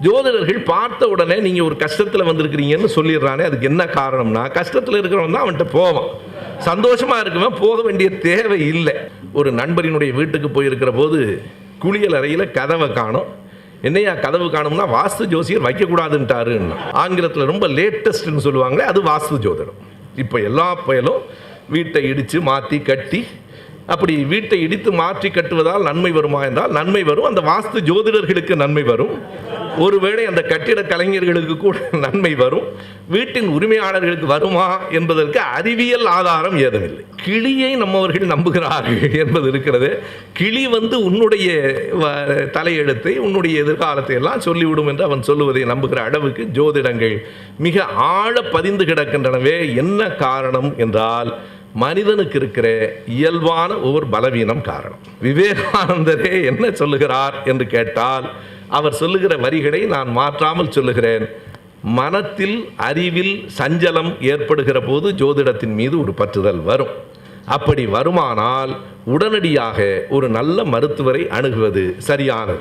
ஜோதிடர்கள் பார்த்த உடனே நீங்கள் ஒரு கஷ்டத்தில் வந்திருக்கிறீங்கன்னு சொல்லிடுறானே, அதுக்கு என்ன காரணம்னா, கஷ்டத்தில் இருக்கிறவன் தான் அவன்கிட்ட போவான். சந்தோஷமாக இருக்குவன் போக வேண்டிய தேவை இல்லை. ஒரு நண்பரினுடைய வீட்டுக்கு போயிருக்கிற போது குளியல் அறையில் கதவை காணோம். என்னையா கதவு காணும்னா, வாஸ்து ஜோசியர் வைக்கக்கூடாதுன்ட்டாருன்னா. ஆங்கிலத்தில் ரொம்ப லேட்டஸ்ட்னு சொல்லுவாங்களே, அது வாஸ்து ஜோதிடம். இப்போ எல்லா பயலும் வீட்டை இடித்து மாற்றி கட்டி, அப்படி வீட்டை இடித்து மாற்றி கட்டுவதால் நன்மை வருமா என்றால் நன்மை வரும். அந்த வாஸ்து ஜோதிடர்களுக்கு நன்மை வரும். ஒருவேளை அந்த கட்டிட கலைஞர்களுக்கு கூட நன்மை வரும். வீட்டின் உரிமையாளர்களுக்கு வருமா என்பதற்கு அறிவியல் ஆதாரம் ஏதுமில்லை. கிளியை நம்மவர்கள் நம்புகிறார்கள் என்பது இருக்கிறது. கிளி உன்னுடைய தலையெழுத்தை, உன்னுடைய எதிர்காலத்தை எல்லாம் சொல்லிவிடும் என்று அவன் சொல்லுவதை நம்புகிற அளவுக்கு ஜோதிடங்கள் மிக ஆழ பதிந்து கிடக்கின்றனவே. என்ன காரணம் என்றால், மனிதனுக்கு இருக்கிற இயல்பான ஒரு பலவீனம் காரணம். விவேகானந்தரே என்ன சொல்லுகிறார் என்று கேட்டால், அவர் சொல்லுகிற வரிகளை நான் மாற்றாமல் சொல்லுகிறேன். மனத்தில், அறிவில் சஞ்சலம் ஏற்படுகிற போது ஜோதிடத்தின் மீது ஒரு பற்றுதல் வரும். அப்படி வருமானால் உடனடியாக ஒரு நல்ல மருத்துவரை அணுகுவது சரியானது.